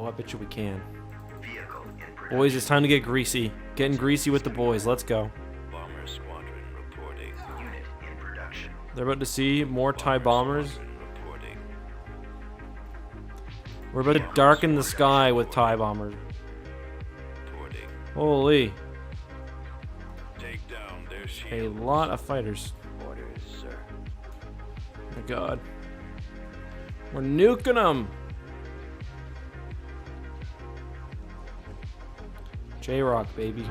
I bet you we can. Boys, it's time to get greasy. Getting greasy with the boys. Let's go. Bomber squadron reporting. Unit in production. They're about to see more TIE bombers. Reporting. We're about to darken the sky with TIE bombers. Reporting. Holy. Take down their A shield. lot of fighters. Orders, sir. Oh my god. We're nuking them. J-Rock, baby.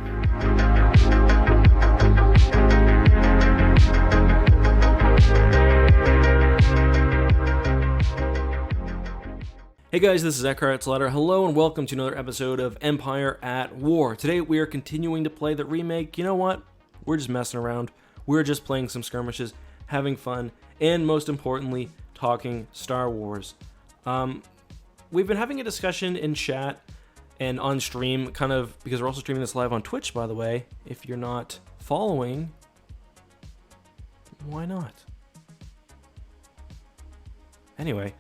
Hey guys, this is Eckhart's Ladder. Hello and welcome to another episode of Empire at War. Today we are continuing to play the remake. You know what? We're just messing around. We're just playing some skirmishes, having fun, and most importantly, talking Star Wars. We've been having a discussion in chat and on stream, kind of, because we're also streaming this live on Twitch, by the way. If you're not following, why not? Anyway,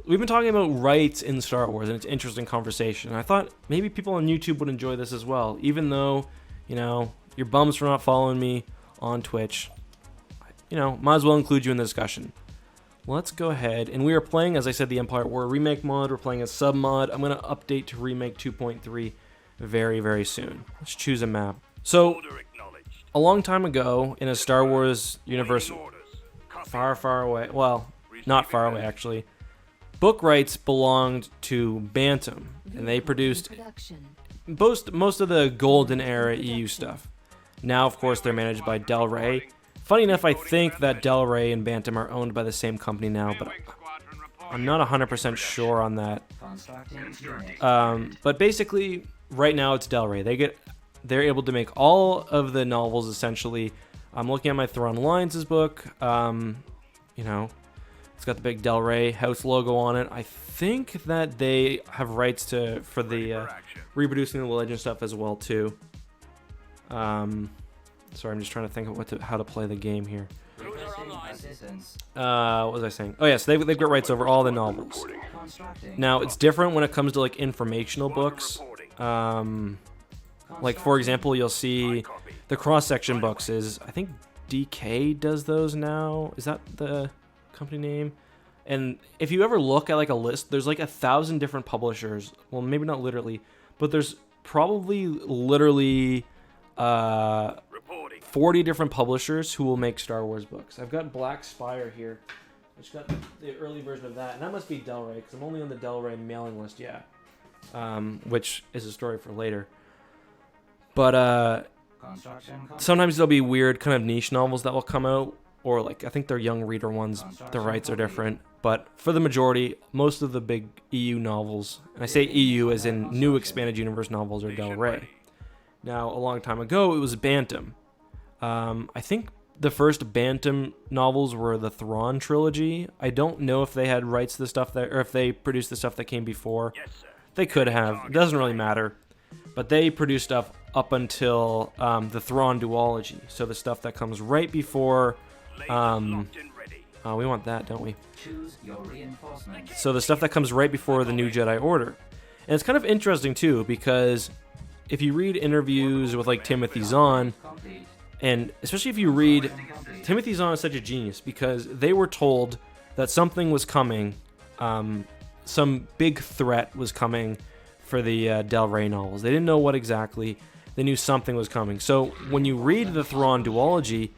we've been talking about rights in Star Wars, and it's an interesting conversation. I thought maybe people on YouTube would enjoy this as well, even though, you know, you're bums for not following me on Twitch. You know, might as well include you in the discussion. Let's go ahead, and we are playing, as I said, the Empire at War Remake mod. We're playing a sub mod. I'm going to update to Remake 2.3 very, very soon. Let's choose a map. So, Order acknowledged. a long time ago, in a Star Wars universe Orders. Copy. far, far away, well, not far away actually, book rights belonged to Bantam, and they produced most of the golden era EU stuff. Now, of course, they're managed by Del Rey. Funny enough, I think that Del Rey and Bantam are owned by the same company now, but I'm not 100% sure on that. But basically, right now it's Del Rey. They're able to make all of the novels essentially. I'm looking at my Thrawn Alliance's book. You know, it's got the big Del Rey house logo on it. I think that they have rights for the reproducing the Legend stuff as well too. Sorry, I'm just trying to think of how to play the game here. What was I saying? Oh, yeah, so they've got rights over all the novels. Now, it's different when it comes to, like, informational books. Like, for example, you'll see the cross-section books I think DK does those now. Is that the company name? And if you ever look at, like, a list, there's, like, 1,000 different publishers. Well, maybe not literally, but there's probably literally 40 different publishers who will make Star Wars books. I've got Black Spire here. I just got the early version of that, and that must be Del Rey, because I'm only on the Del Rey mailing list, yeah. Which is a story for later. But sometimes there'll be weird kind of niche novels that will come out, or like I think they're young reader ones. The rights are different, but for the majority, most of the big EU novels, and I say EU as in new expanded universe novels, are Del Rey. Now, a long time ago, it was Bantam. I think the first Bantam novels were the Thrawn trilogy. I don't know if they had rights to the stuff or if they produced the stuff that came before. Yes, sir. They could have. It doesn't really matter. But they produced stuff up until the Thrawn duology. So the stuff that comes right before. Lasers locked and ready. We want that, don't we? Choose your reinforcements. So the stuff that comes right before the New Jedi Order. And it's kind of interesting too, because if you read interviews with like Timothy Zahn, and especially if you read, Timothy Zahn is such a genius because they were told that something was coming, some big threat was coming for the Del Rey novels. They didn't know what exactly. They knew something was coming. So when you read the Thrawn duology,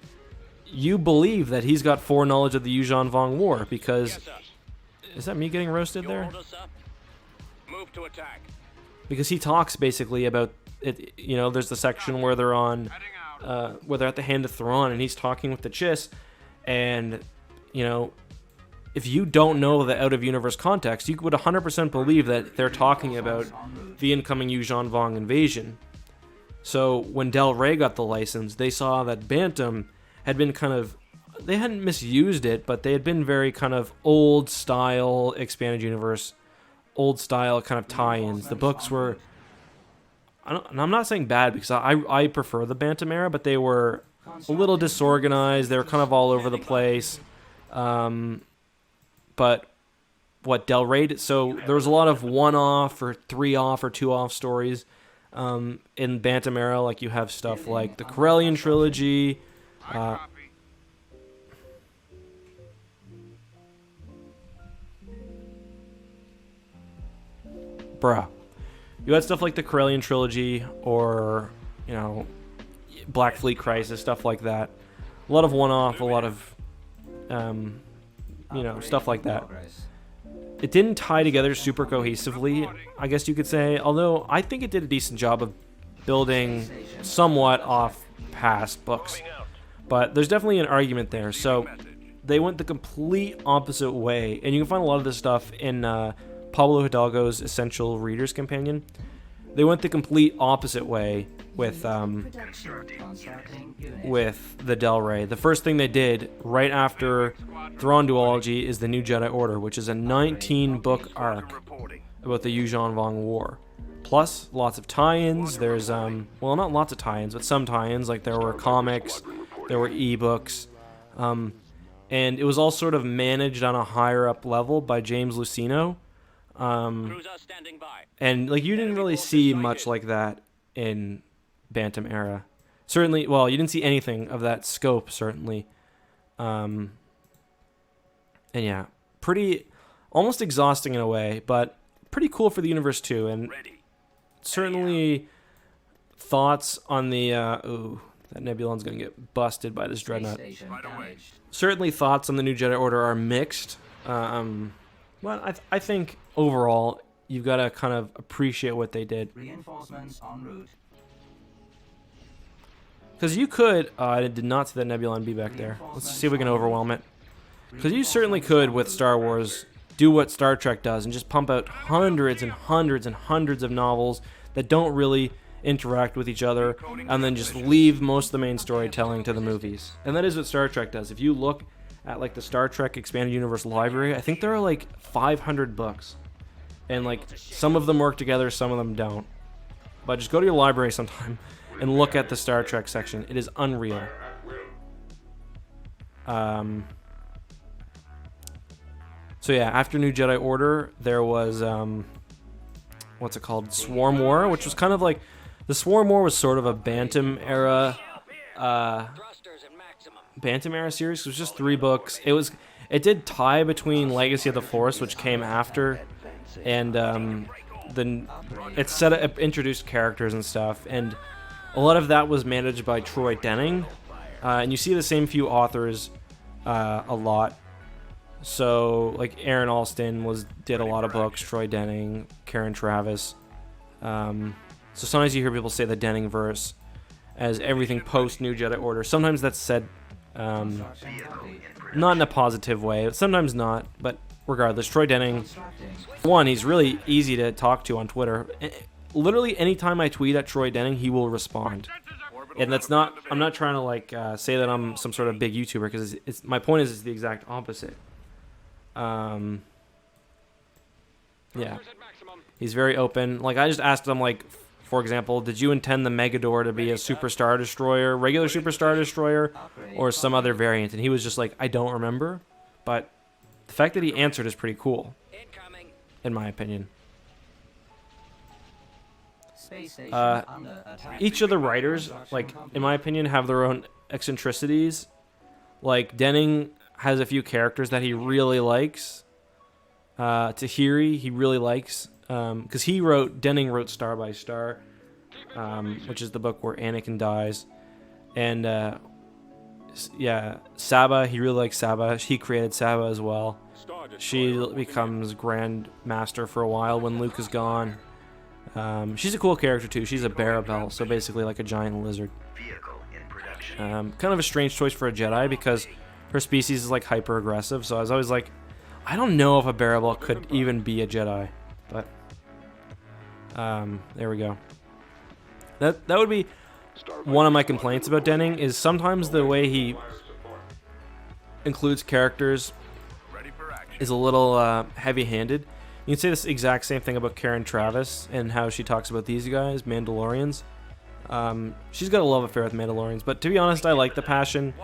you believe that he's got foreknowledge of the Yuuzhan Vong War because... Yes, sir. Is that me getting roasted Your there? orders, sir. Move to attack. Because he talks basically about it. You know, there's the section where they're on, where they're at the Hand of Thrawn, and he's talking with the Chiss, and you know, if you don't know the out-of-universe context, you would 100% believe that they're talking about the incoming Yuuzhan Vong invasion. So when Del Rey got the license, they saw that Bantam had been kind of, they hadn't misused it, but they had been very kind of old-style expanded universe, old-style kind of tie-ins. The books were, and I'm not saying bad because I prefer the Bantam era, but they were a little disorganized. They were kind of all over the place. But Del Rey. So there was a lot of one-off or three-off or two-off stories in Bantam era. Like you have stuff like the Corellian trilogy. You had stuff like the Corellian trilogy or, Black Fleet Crisis, stuff like that. A lot of one-off, a lot of, stuff like that. It didn't tie together super cohesively, I guess you could say, although I think it did a decent job of building somewhat off past books. But there's definitely an argument there. So they went the complete opposite way, and you can find a lot of this stuff in Pablo Hidalgo's Essential Reader's Companion. They went the complete opposite way with the Del Rey. The first thing they did right after Thrawn Duology is the New Jedi Order, which is a 19-book arc about the Yuuzhan Vong War. Plus, lots of tie-ins. There's, not lots of tie-ins, but some tie-ins. Like, there were comics, there were ebooks, and it was all sort of managed on a higher-up level by James Luceno. And you didn't really see much like that in Bantam era. Certainly, you didn't see anything of that scope, certainly. And yeah, pretty, almost exhausting in a way, but pretty cool for the universe too. And certainly thoughts on the, that Nebulon's gonna get busted by this dreadnought. Certainly thoughts on the New Jedi Order are mixed. Well, I think overall, you've got to kind of appreciate what they did. Reinforcements en route. Because you could... I did not see that Nebulon be back there. Let's see if we can overwhelm it. Because you certainly could, with Star Wars, do what Star Trek does and just pump out hundreds and hundreds and hundreds of novels that don't really interact with each other, and then just leave most of the main storytelling to the movies. And that is what Star Trek does. If you look at the Star Trek Expanded Universe library, I think there are 500 books, and some of them work together, some of them don't. But just go to your library sometime and look at the Star Trek section. It is unreal. So yeah, after New Jedi Order, there was what's it called? Swarm War, which was kind of the Swarm War was sort of a Bantam era series. It was just 3 books. It did tie between Legacy of the Force, which came after, and it introduced characters and stuff, and a lot of that was managed by Troy Denning, and you see the same few authors a lot. So Aaron Alston did a lot of books, Troy Denning, Karen Travis. So sometimes you hear people say the Denning verse as everything post New Jedi Order. Sometimes that's said not in a positive way, sometimes not, but regardless, Troy Denning, one, he's really easy to talk to on Twitter. Literally anytime I tweet at Troy Denning, he will respond. And that's not, I'm not trying to say that I'm some sort of big YouTuber, because my point is it's the exact opposite. Yeah, he's very open. I just asked him, for example, did you intend the Megador to be a Super Star Destroyer, regular Super Star Destroyer, or some other variant? And he was just I don't remember. But the fact that he answered is pretty cool, in my opinion. Each of the writers, in my opinion, have their own eccentricities. Denning has a few characters that he really likes. Tahiri, he really likes. Because Denning wrote Star by Star, which is the book where Anakin dies. And, Saba, he really likes Saba. He created Saba as well. She becomes Grand Master for a while when Luke is gone. She's a cool character too. She's a Barabel, so basically a giant lizard. Kind of a strange choice for a Jedi, because her species is hyper aggressive, so I was always I don't know if a Barabel could even be a Jedi. But there we go. That would be one of my complaints about Denning, is sometimes the way he includes characters is a little heavy-handed. You can say this exact same thing about Karen Travis and how she talks about these guys, Mandalorians. She's got a love affair with Mandalorians, but to be honest, I like the passion.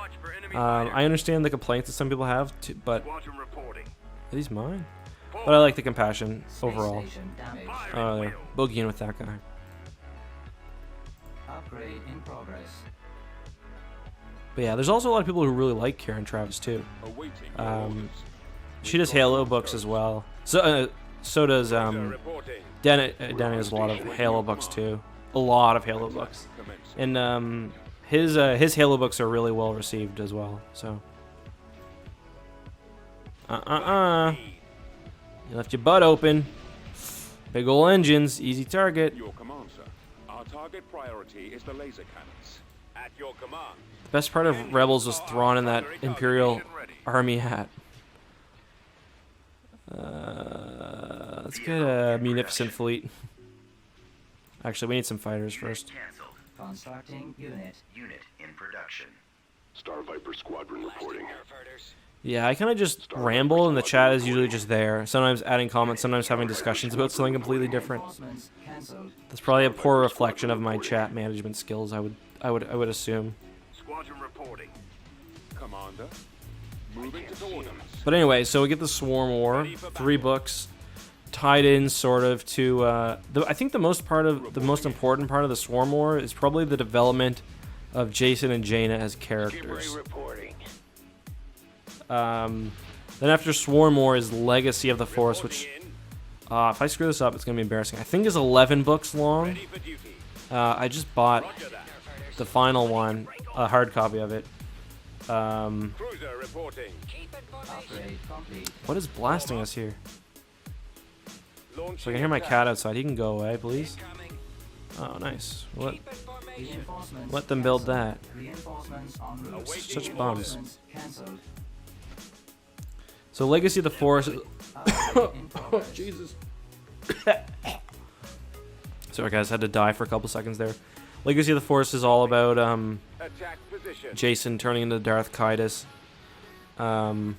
I understand the complaints that some people have, but are these mine? But I like the compassion Space overall. station damaged. Oh, there. Boogieing with that guy. Upgrade in progress. But yeah, there's also a lot of people who really like Karen Travis too. Awaiting your orders. She does Halo books as well. So does Reporting. Danny has a lot of Halo books too. A lot of Halo books. Commencing. And his Halo books are really well received as well. So you left your butt open. Big ol' engines, easy target. Your command, sir. Our target priority is the laser cannons. At your command. The best part of Rebels was Thrawn in that Imperial Army hat. Let's get a munificent fleet. Actually, we need some fighters first. Cancelled. Constructing unit. Unit in production. Star Viper Squadron reporting. Yeah, I kind of just ramble, and the chat is usually just there. Sometimes adding comments, sometimes having discussions about something completely different. Reinforcements cancelled. That's probably a poor reflection of my chat management skills. I would assume. Squadron reporting. Commander, moving to coordinates. But anyway, so we get the Swarm War, 3 books, tied in sort of to. I think the most important part of the Swarm War is probably the development of Jason and Jaina as characters. Then after Swarm War is Legacy of the Force, which, if I screw this up, it's gonna be embarrassing. I think is 11 books long. Ready for duty. I just bought Roger that. the final one, a hard copy of it. Cruiser reporting. Upgrade complete. What is blasting us here? Launching So I can hear my attack. cat outside. He can go away, please. Oh, nice. Reinforcements Let them build that. Reinforcements en route. Such bums. Reinforcements cancelled. So Legacy of the Force. Upgrade in progress. Jesus. Sorry guys, had to die for a couple seconds there. Legacy of the Force is all about Attack position. Jason turning into Darth Kaitis.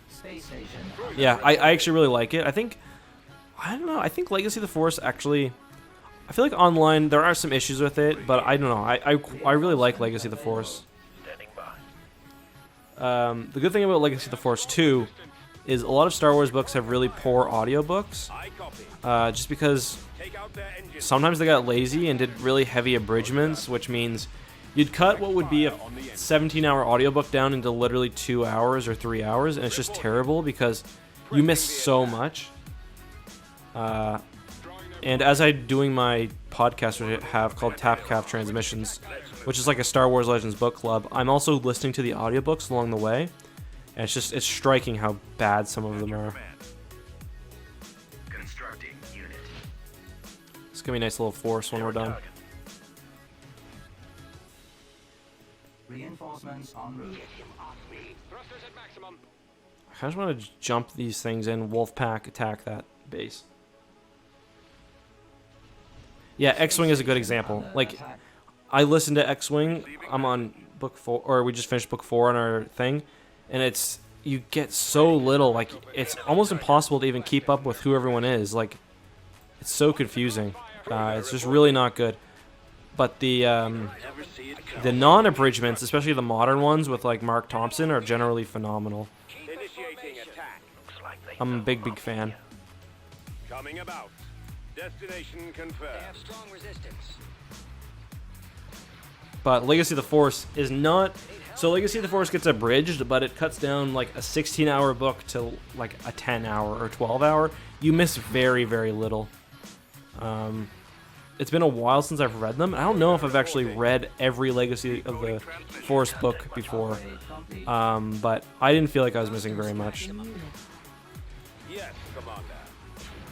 Space station. Yeah, I actually really like it. I don't know. I think Legacy of the Force actually. I feel like online there are some issues with it, but I don't know. I really like Legacy of the Force. The good thing about Legacy of the Force 2 is a lot of Star Wars books have really poor audiobooks. I copy. Just because Take out their engine. sometimes they got lazy and did really heavy abridgments, which means you'd cut what would be a 17-hour audiobook down into literally 2 hours or 3 hours, and it's just terrible because you miss so much. And as I'm doing my podcast which I have called Tapcaf Transmissions, which is like a Star Wars Legends book club, I'm also listening to the audiobooks along the way, and it's striking how bad some of them are. Constructing unit. It's gonna be a nice little force when we're done. Reinforcements en route. Thrusters at maximum. I just want to jump these things in. Wolfpack attack that base. Yeah, X-Wing is a good example. Like, Attack. I listened to X-Wing. I'm on book 4, or we just finished book 4 on our thing, and you get so little. Like, it's almost impossible to even keep up with who everyone is. Like, it's so confusing. It's just really not good. But the non-abridgments, especially the modern ones with like Mark Thompson, are generally phenomenal. Initiating attack. I'm a big fan. Coming about. Destination confirmed. Strong resistance. But Legacy of the Force is not. So Legacy of the Force gets abridged, but it cuts down like a 16-hour book to like a 10-hour or 12-hour. You miss very little. It's been a while since I've read them. I don't know if I've actually read every Legacy of the Force book before, Upgrade complete. but I didn't feel like I was missing very much. Yes, Commander.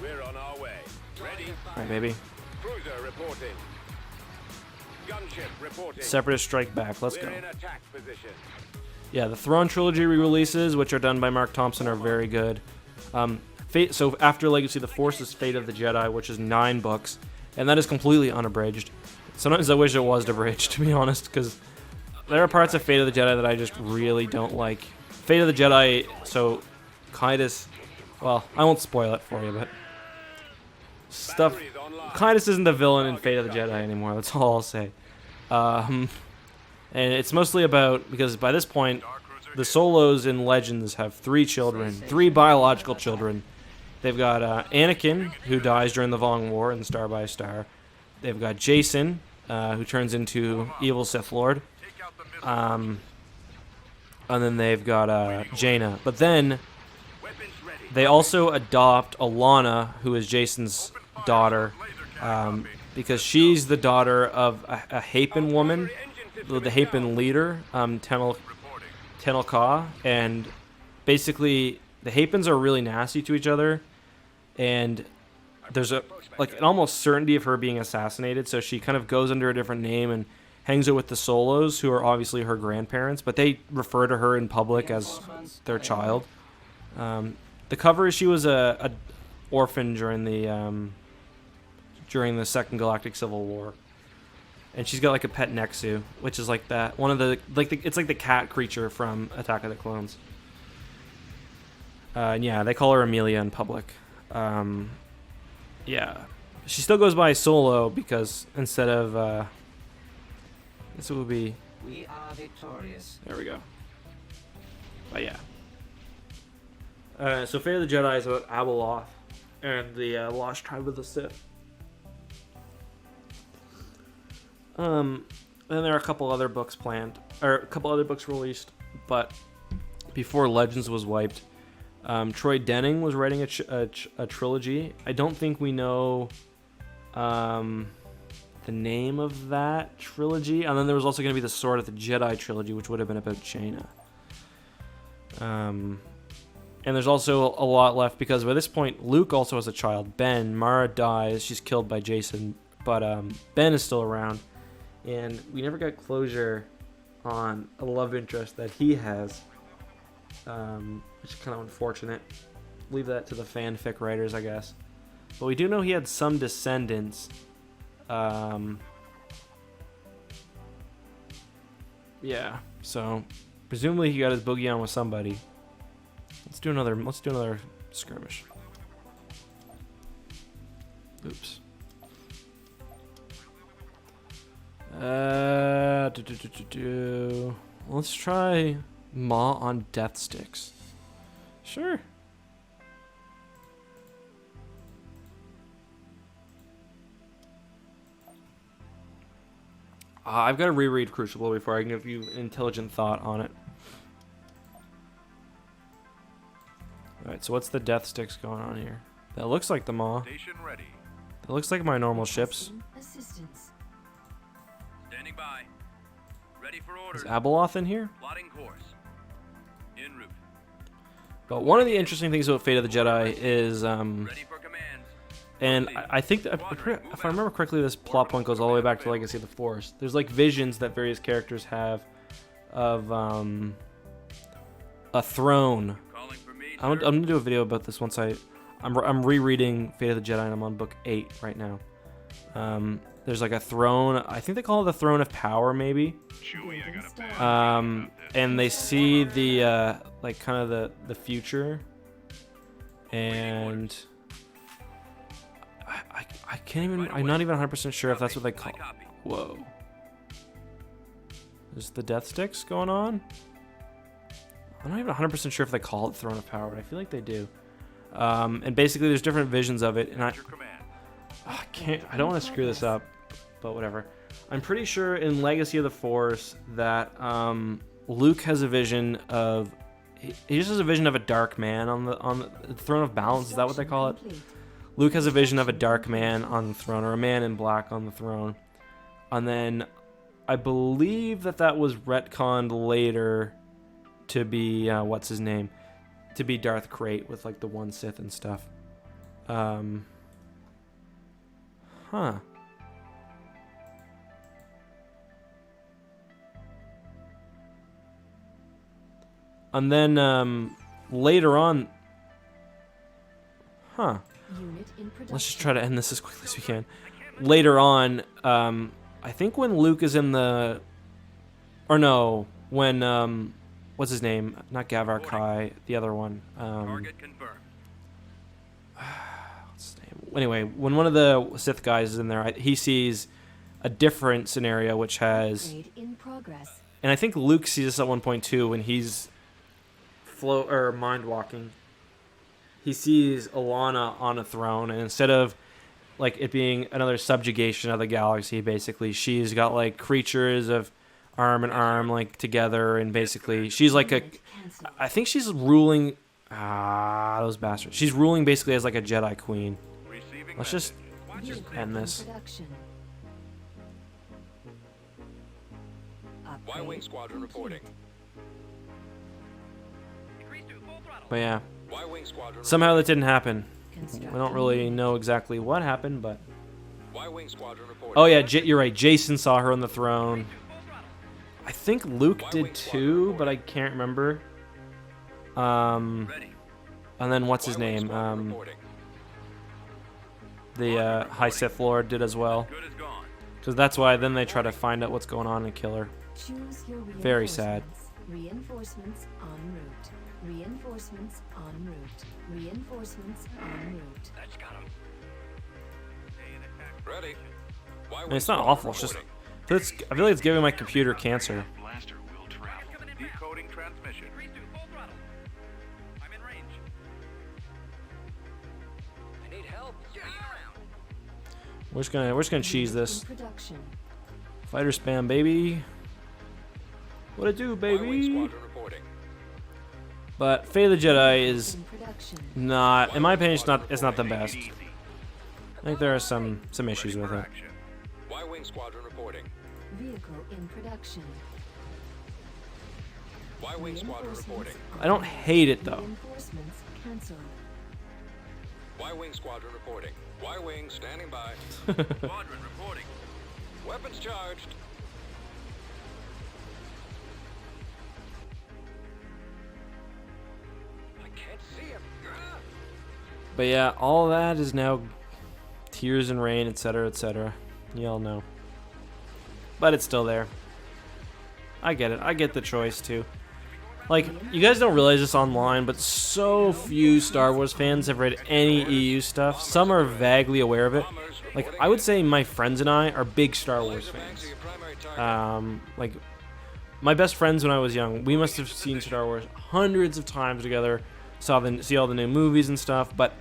We're on our way. Ready? Alright, baby. Cruiser reporting. Gunship reporting. Separatist Strike Back. Let's go. We're in attack position. Yeah, the Thrawn trilogy re-releases, which are done by Mark Thompson, are very good. So after Legacy of the Force is Fate of the Jedi, which is 9 books, and that is completely unabridged. Sometimes I wish it was abridged, to be honest, because there are parts of Fate of the Jedi that I just really don't like. Fate of the Jedi, so Kaitis, well, I won't spoil it for you, but stuff. Batteries online. Kaitis isn't the villain in Fate of the Jedi anymore. That's all I'll say. And it's mostly about, because by this point, the Solos in Legends have 3 children, 3 biological children, They've got Anakin, who dies during the Vong War in Star by Star. They've got Jason, who turns into evil Sith Lord. And then they've got Jaina. But then they also adopt Alana, who is Jason's daughter, because she's the daughter of a Hapan woman, the Hapan leader, Tenel Ka, and basically the Hapans are really nasty to each other, and there's an almost certainty of her being assassinated, so she kind of goes under a different name and hangs out with the Solos, who are obviously her grandparents, but they refer to her in public as their child. The cover is she was a orphan during the Second Galactic Civil War, and she's got like a pet Nexu, which is like that one of the it's like the cat creature from Attack of the Clones. And yeah, they call her Amelia in public. Yeah, she still goes by Solo because instead of this would be. We are victorious. There we go. But yeah. So Fate of the Jedi is about Abeloth and the Lost Tribe of the Sith. Then there are a couple other books planned, or a couple other books released, but before Legends was wiped, Troy Denning was writing a trilogy. I don't think we know the name of that trilogy. And then there was also going to be the Sword of the Jedi trilogy, which would have been about Jaina. And there's also a lot left because by this point, Luke also has a child, Ben. Mara dies. She's killed by Jason. But Ben is still around. And we never got closure on a love interest that he has, which is kind of unfortunate. Leave that to the fanfic writers, I guess. But we do know he had some descendants. Yeah, so presumably he got his boogie on with somebody. Let's do another skirmish. Oops. Let's try Maw on Death Sticks. Sure. I've got to reread Crucible before I can give you an intelligent thought on it. Alright, so what's the Death Sticks going on here? That looks like the Maw. Station ready. That looks like my normal ships. Assistance. Standing by. Ready for orders. Is Abeloth in here? Plotting course. En route. But one of the interesting things about Fate of the Jedi is, Ready for commands. and I think that if I remember correctly, this plot point goes all the way back to Legacy of the Force. There's like visions that various characters have of a throne. Calling for me. I'm gonna do a video about this once I'm rereading Fate of the Jedi, and I'm on book 8 right now. There's like a throne. I think they call it the Throne of Power, maybe. Chewie, I got a bad And they see the like kind of the future, and I can't even. I'm not even 100% sure if that's what they call. Copy. Whoa. Is the Death Sticks going on? I'm not even 100% sure if they call it Throne of Power, but I feel like they do. And basically, there's different visions of it, and I can't. I don't want to screw this up, but whatever. I'm pretty sure in Legacy of the Force that Luke has a vision of. He just has a vision of a dark man on the Throne of Balance. Is that what they call it? Luke has a vision of a dark man on the throne, or a man in black on the throne. And then I believe that was retconned later to be what's his name, to be Darth Krayt with like the one Sith and stuff. Huh. And then later on, huh. Let's just try to end this as quickly as we can. Later on, I think when Luke is in the, or no, when what's his name? Not Gavar Kai, the other one. Target confirmed. What's his name? Anyway, when one of the Sith guys is in there, he sees a different scenario which has, Upgrade in progress. and I think Luke sees this at one point too when he's mind walking. he sees Alana on a throne, and instead of like it being another subjugation of the galaxy, basically she's got like creatures of arm in arm like together, and basically she's like I think she's ruling those bastards. She's ruling basically as like a Jedi queen. Receiving Let's just message. end this. Production. Y-Wing Upgrade Squadron complete. reporting. But yeah, Y-Wing Squadron somehow that didn't happen. We Constructing don't really know exactly what happened, but Y-Wing Squadron reporting. oh yeah, you're right. Jason saw her on the throne. I think Luke did too, but I can't remember. Ready. And then what's his Y-Wing name? Squadron reporting. The High Sith Lord did as well. Good is gone. Because that's why then they try to find out what's going on and kill her. Choose your Very sad. Reinforcements en route. Reinforcements en route. Reinforcements en route. That's got him. Ready. I mean, it's not awful. It's just I feel like it's giving my computer cancer. Blaster will travel. Decoding transmission. I'm in range. I need help. We're just gonna cheese In this. production. Fighter spam, baby. What it do, Y-Wing baby? Squadron reporting. But Fate of the Jedi is In production. not, in my opinion, it's not the best. I think there are some issues with it. Action. Y-Wing Squadron reporting. Vehicle in production. Y-Wing Squadron reporting. I don't hate it though. Reinforcements cancelled. Y-Wing Squadron reporting. Y-Wing standing by. Squadron reporting. Weapons charged. I can't see him. But yeah, all that is now tears and rain, etc., etc. You all know. But it's still there. I get it. I get the choice too. Like, you guys don't realize this online, but so few Star Wars fans have read any EU stuff. Some are vaguely aware of it. Like, I would say my friends and I are big Star Wars fans. Like, my best friends when I was young, we must have seen Star Wars hundreds of times together, see all the new movies and stuff, but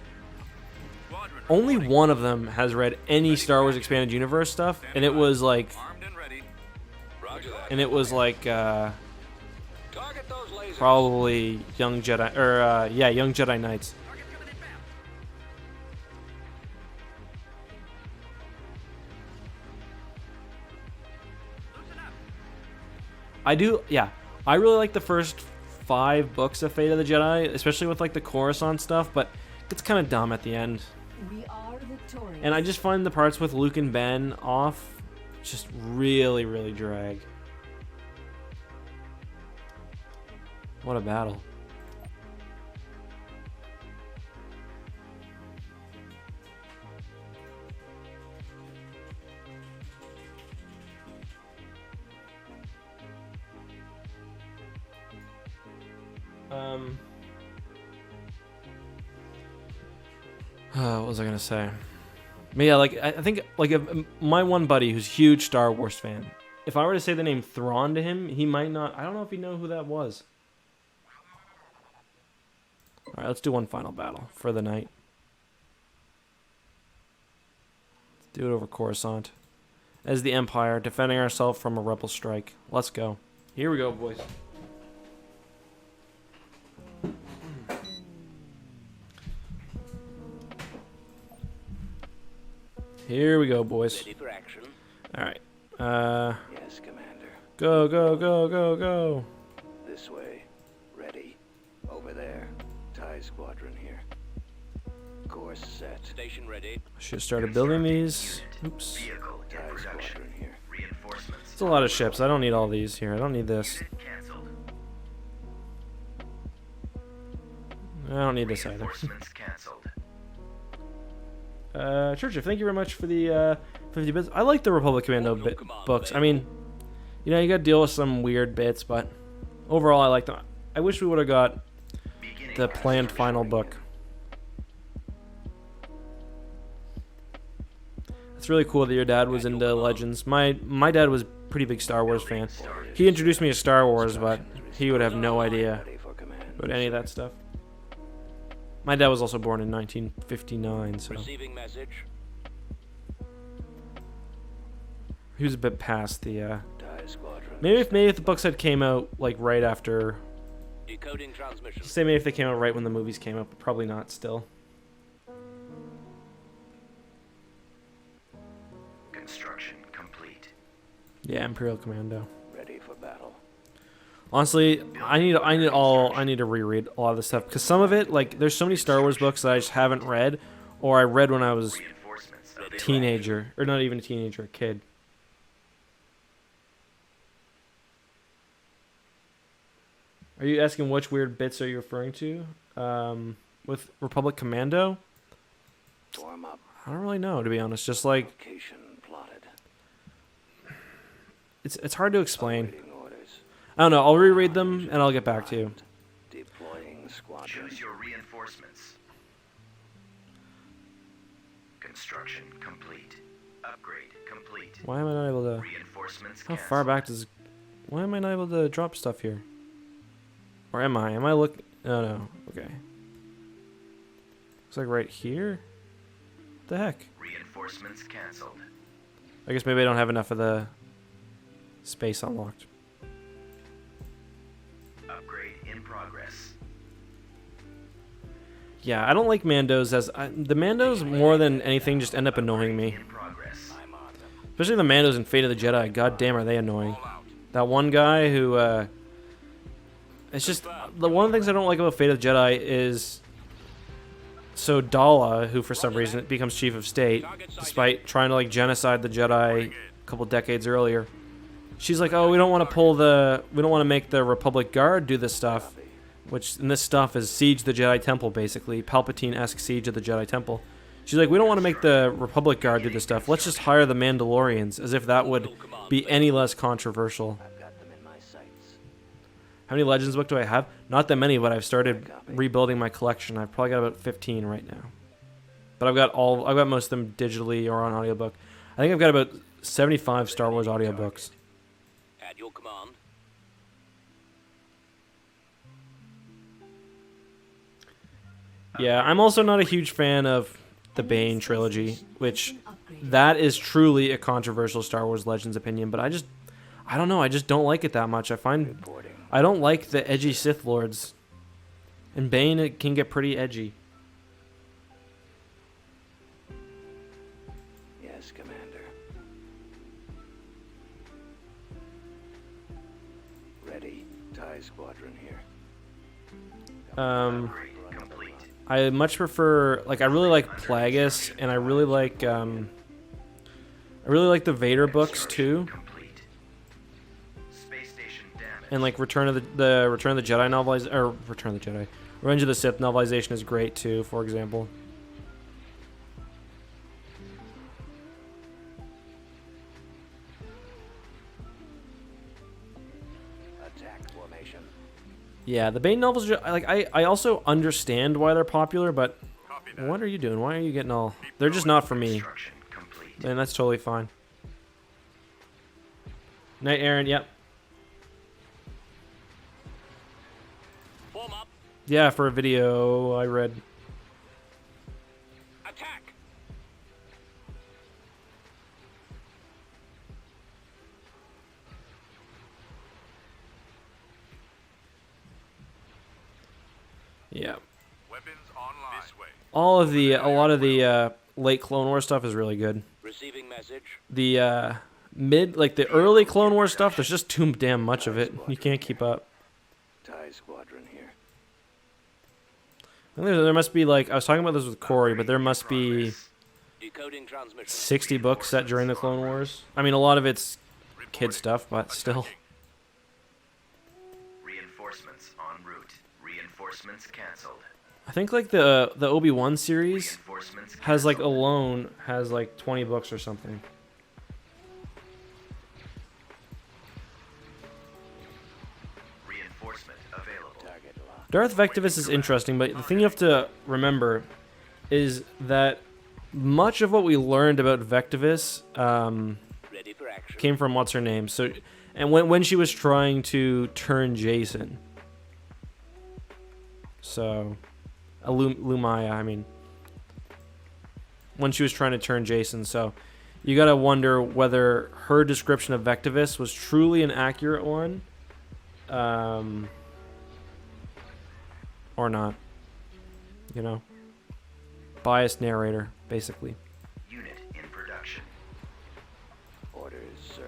Squadron only one of them has read any Star Wars Expanded Universe stuff, and it was like, armed and ready. Roger that. Target those lasers. probably Young Jedi, or Young Jedi Knights. Target coming in fast. Loosen up. I do, yeah. I really like the first 5 books of Fate of the Jedi, especially with like the Coruscant stuff, but it's kind of dumb at the end. We are victorious. And I just find the parts with Luke and Ben off just really, really drag. What a battle. What was I gonna say? But yeah, like I think like if my one buddy who's a huge Star Wars fan, if I were to say the name Thrawn to him, he might not. I don't know if he'd know who that was. All right, let's do one final battle for the night. Let's do it over Coruscant as the Empire, defending ourselves from a rebel strike. Let's go. Here we go, boys. Here we go, boys. Ready for action? All right. Yes, Commander. Go, go, go, go, go. This way. Ready. Over there. TIE Squadron here. Course set. Station ready. Should have started building these. Oops. Vehicle in TIE production. Squadron here. Reinforcements. It's a lot of ships. I don't need all these here. I don't need this. Unit canceled. I don't need this either. Reinforcements canceled. Churchill, thank you very much for the 50 bits. I like the Republic Commando books. I mean, you know, you got to deal with some weird bits, but overall, I like them. I wish we would have got Beginning the planned final book. It's really cool that your dad was into Legends. My dad was a pretty big Star Wars fan. He introduced me to Star Wars, but he would have no idea Ready for command. about any of that stuff. My dad was also born in 1959, so Receiving message. he was a bit past the. TIE Squadron. Maybe if the books had came out like right after. Decoding transmission. Say maybe if they came out right when the movies came out, but probably not still. Construction complete. Yeah, Imperial Commando. Ready for battle. Honestly, I need to reread a lot of this stuff because some of it, like, there's so many Star Wars books that I just haven't read, or I read when I was Reinforcements a teenager, or not even a teenager, a kid. Are you asking which weird bits are you referring to? With Republic Commando? Form up. I don't really know, to be honest. Just like Location plotted. it's hard to explain. Awaiting orders. I don't know. I'll reread them and I'll get back to you. Deploying squadron. Choose your reinforcements. Construction complete. Upgrade complete. Why am I not able to? Reinforcements How canceled. far back does? Why am I not able to drop stuff here? Or am I? Am I look? Oh no. Okay. Looks like right here. What the heck? Reinforcements canceled. I guess maybe I don't have enough of the space unlocked. Upgrade in progress. Yeah, I don't like Mandos the Mandos more than anything just end up annoying me. In progress. I'm on them. Especially the Mandos in Fate of the Jedi. God damn, are they annoying? All out. That one guy who, it's just, the one of the things I don't like about Fate of the Jedi is, so Dala, who for some reason becomes Chief of State, despite trying to, like, genocide the Jedi a couple decades earlier, she's like, oh, we don't want to make the Republic Guard do this stuff, which, and this stuff is Siege the Jedi Temple, basically, Palpatine-esque Siege of the Jedi Temple. She's like, we don't want to make the Republic Guard do this stuff, let's just hire the Mandalorians, as if that would be any less controversial. I've got them in my sights. How many Legends book do I have? Not that many, but I've started rebuilding my collection. I've probably got about 15 right now. But I've got most of them digitally or on audiobook. I think I've got about 75 Star Wars audiobooks. At your command. Yeah, I'm also not a huge fan of the Bane trilogy, which that is truly a controversial Star Wars Legends opinion, but I don't know, I just don't like it that much. Reporting. I don't like the edgy Sith Lords. And Bane, it can get pretty edgy. Yes, Commander. Ready. TIE Squadron here. Upgrade complete. I much prefer, like, I really like Plagueis, and I really like the Vader books too, Complete. Space station damage. and like Return of the Jedi novelization, or Return of the Jedi, Revenge of the Sith novelization is great too, for example. Attack formation. Yeah, the Bane novels, like, I also understand why they're popular, but Copy that. what are you doing? Why are you getting all? They're just not for me, Construction complete. and that's totally fine. Night, Aaron. Yep. Form up. Yeah, for a video I read. Attack. Yeah. Weapons online. This way. A lot of the late Clone Wars stuff is really good. Receiving message. The the early Clone Wars stuff, there's just too damn much of it. You can't keep up. TIE Squadron here. I think there must be, like, I was talking about this with Corey, but there must be Decoding transmission. 60 books set during the Clone Wars. I mean, a lot of it's kid stuff, but still. Reinforcements en route. Reinforcements canceled. I think, like, the Obi-Wan series Reinforcements has, like, canceled. alone has, like, 20 books or something. Reinforcement available. Target locked. Darth Vectivus is interesting, but the thing you have to remember is that much of what we learned about Vectivus Ready for action. came from what's her name. So, and when she was trying to turn Jason. So, Lumaya, I mean, when she was trying to turn Jason. So you gotta wonder whether her description of Vectivus was truly an accurate one, or not. You know, biased narrator, basically. Unit in production. Orders, sir.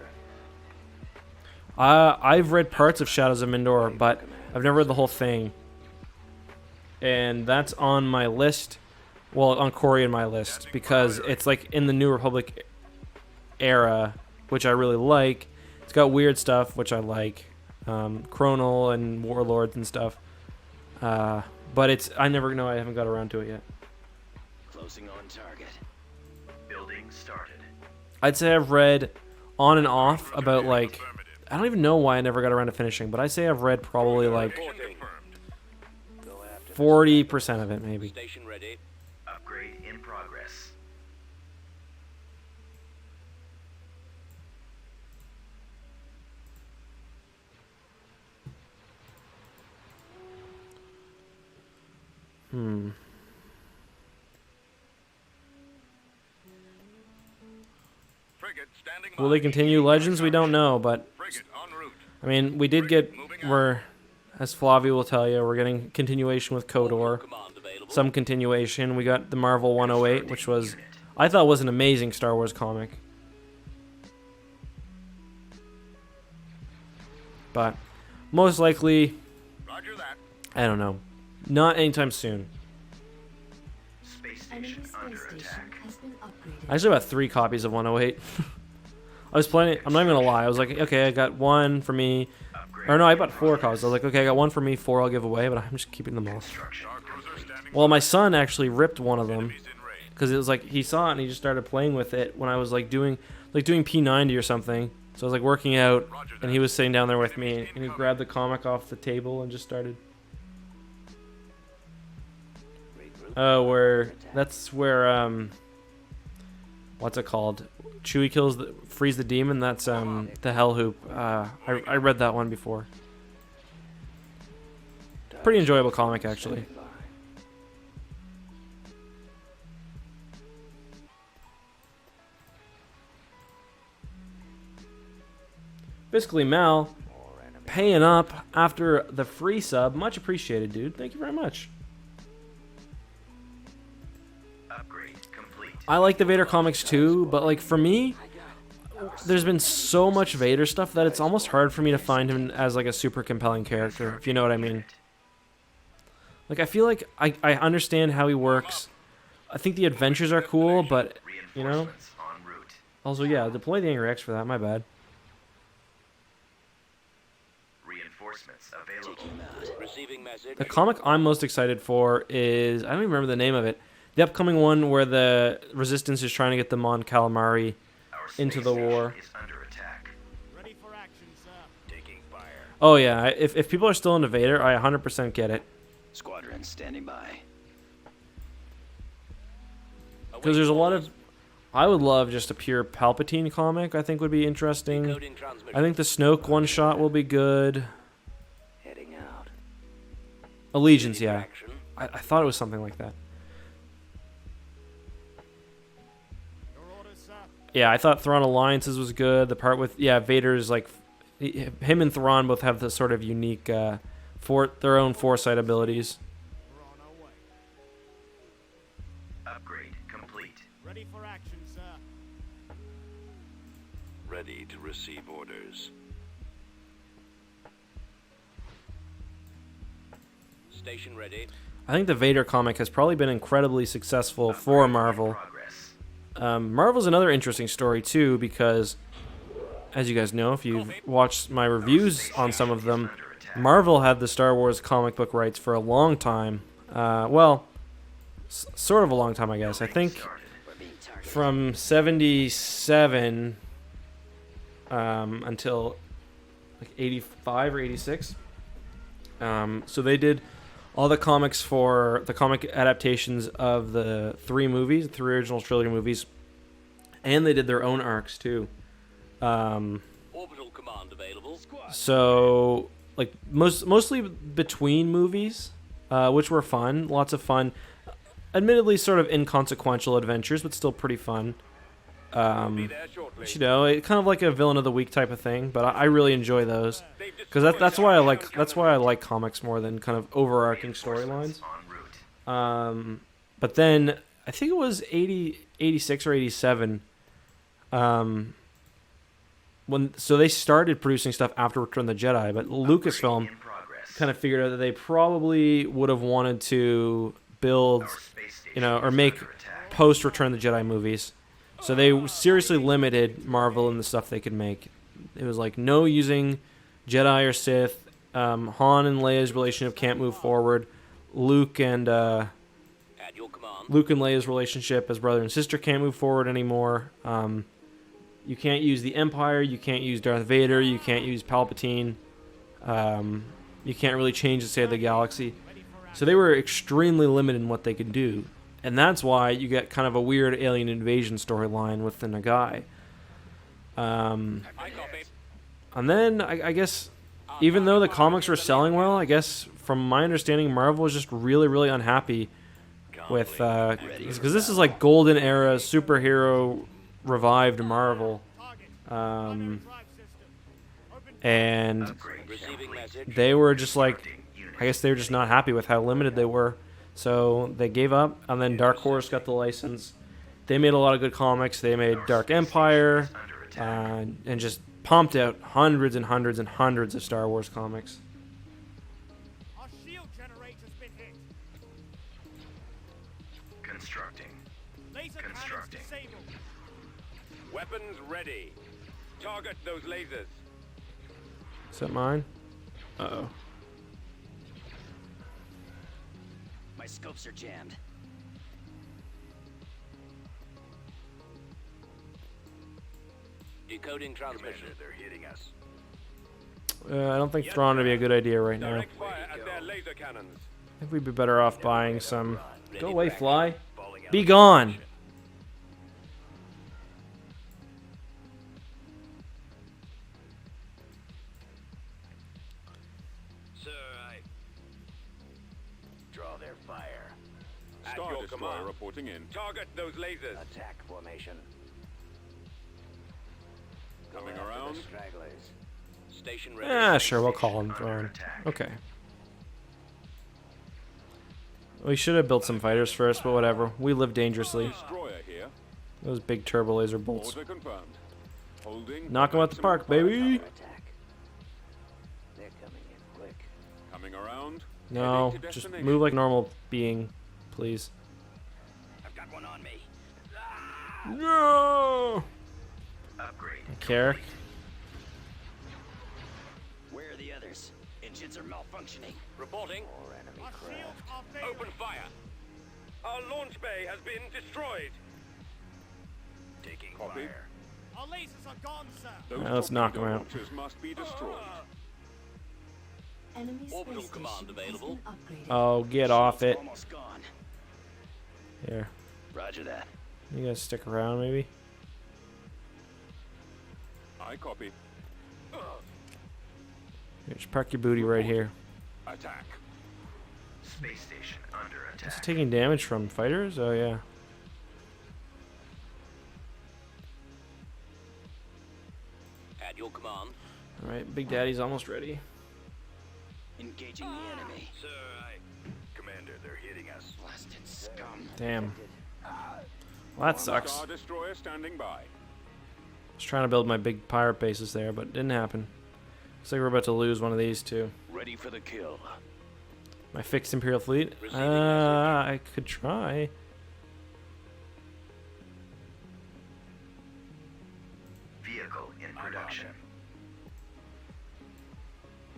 I've read parts of Shadows of Mindor, but I've never read the whole thing. And that's on my list. Well, on Corey and my list, because it's like in the New Republic era, which I really like. It's got weird stuff, which I like. Chronal and Warlords and stuff. But it's, I never know, I haven't got around to it yet. Closing on target. Building started. I'd say I've read on and off about like, I don't even know why I never got around to finishing, but I'd say I've read probably like 40% of it, maybe. Station ready. Upgrade in progress. Frigate standing Will by. they continue Legends? We don't know, but Frigate en route. I mean, we did get, as Flavia will tell you, we're getting continuation with KOTOR. Command available. Some continuation. We got the Marvel 108, which was, I thought was an amazing Star Wars comic. But most likely, Roger that. I don't know. Not anytime soon. Space Enemy station under space station attack. has been upgraded. I actually bought 3 copies of 108. I was planning, I'm not even gonna lie, I was like, okay, I got 1 for me. Upgrade Or no, I in bought 4 progress. copies. I was like, okay, I got 1 for me, 4 I'll give away, but I'm just keeping them all. Construction complete. Well, my son actually ripped one of them. Enemies in range. Because it was like, he saw it and he just started playing with it when I was like doing P90 or something. So I was like working out and he was sitting down there with me and he grabbed the comic off the table and just started. Regroup. That's where, what's it called? Chewie frees the demon. That's, the Hell Hoop. I read that one before. Pretty enjoyable comic, actually. Standing by. Basically, Mal, More enemy. paying up after the free sub. Much appreciated, dude. Thank you very much. Upgrade complete. I like the Vader comics too, but like for me, there's been so much Vader stuff that it's almost hard for me to find him as like a super compelling character, if you know what I mean. Like I feel like I understand how he works. I think the adventures are cool, but you know, Reinforcements en route. also yeah, deploy the Angry X for that. My bad. Reinforcements available. Receiving message. The comic I'm most excited for is, I don't even remember the name of it. The upcoming one where the Resistance is trying to get the Mon Calamari Our into space the station war. is under attack. Taking fire. Oh yeah, if people are still into Vader, I 100% get it. Squadron standing by. Because there's a lot of, I would love just a pure Palpatine comic. I think would be interesting. Decoding transmission. I think the Snoke one shot will be good. Heading out. Allegiance, Ready for yeah. action. I thought it was something like that. Yeah, I thought Thrawn Alliances was good. The part with, yeah, Vader's like, him and Thrawn both have the sort of unique, their own foresight abilities. Upgrade complete. Ready to receive orders. Station ready. I think the Vader comic has probably been incredibly successful for Upgrade in Marvel. progress. Marvel's another interesting story too, because as you guys know, if you've watched my reviews on some of them, Under attack. Marvel had the Star Wars comic book rights for a long time. Well, sort of a long time, I guess. I think Started. from 77 until like 85 or 86. So they did all the comics for the comic adaptations of the 3 original trilogy movies, and they did their own arcs too. Orbital command available. So like mostly between movies, which were fun. Lots of fun. Admittedly, sort of inconsequential adventures, but still pretty fun. Be there shortly. You know, kind of like a villain of the week type of thing. But I really enjoy those because that's why I like comics more than kind of overarching storylines. En route. But then I think it was 86 or 87. So they started producing stuff after Return of the Jedi, but Lucasfilm In progress. kind of figured out that they probably would have wanted to build, Our space station you know, or is make under attack. post Return of the Jedi movies. So they seriously limited Marvel in the stuff they could make. It was like no using Jedi or Sith. Han and Leia's relationship can't move forward. Luke and At your command. Leia's relationship as brother and sister can't move forward anymore. You can't use the Empire. You can't use Darth Vader. You can't use Palpatine. You can't really change the state of the galaxy. So they were extremely limited in what they could do. And that's why you get kind of a weird alien invasion storyline with the Nagai. I copy. And then, I guess, even though the comics were selling well, I guess, from my understanding, Marvel was just really, really unhappy with... Because this is like golden era superhero revived Marvel. And Upgrade Receiving complete. message. they were just like... Constructing unit. I guess they were just not happy with how limited they were. So they gave up, and then Dark Horse got the license. They made a lot of good comics. They made Our Dark space Empire, station is under attack. and just pumped out hundreds and hundreds and hundreds of Star Wars comics. Our shield generator's been hit. Constructing. Laser cannons Constructing. disabled. Weapons ready. Target those lasers. Is that mine? Uh-oh. My scopes are jammed. Decoding transmission. They're hitting us. I don't think Thrawn would be a good idea right now. Direct fire at their laser cannons. I think we'd be better off buying some... Go away, back. fly. Be gone! Sir, I... Draw their fire. At Star your Destroyer command. Reporting in. Target those lasers. Attack formation. Coming After the around. stragglers. Station ready. Ah, sure, we'll call him Under Thrawn. attack. Okay. We should have built some fighters first, but whatever. We live dangerously. Destroyer here. Those big turbo laser bolts. Order confirmed. Holding. Knock 'em out the maximum park, fire. baby! Attack. They're coming in quick. Coming around. No, Heading to just destination. move like normal being, please. I've got one on me. No! Upgrade. Carrick. Where are the others? Engines are malfunctioning. Reporting. More enemy Our craft. shields are failing. Open fire. Our launch bay has been destroyed. Taking Copy. fire. Our lasers are gone, sir. Those Alright, let's knock 'em torpedo out. launchers must be destroyed. Enemy Orbital space command station available. has been upgraded. Oh, get off it. Almost gone. Here. Roger that. You guys stick around, maybe? I copy. Here, just park your booty right here. Attack. Space station under Is attack. it taking damage from fighters? Oh, yeah. At your command. Alright, Big Daddy's almost ready. Engaging the enemy. Sir, I... Commander, they're hitting us. Blasted scum. Damn. Well, that sucks. Star Destroyer standing by. I was trying to build my big pirate bases there, but it didn't happen. Looks like we're about to lose one of these two. Ready for the kill. My fixed Imperial fleet? Receiving I could try. Vehicle in production.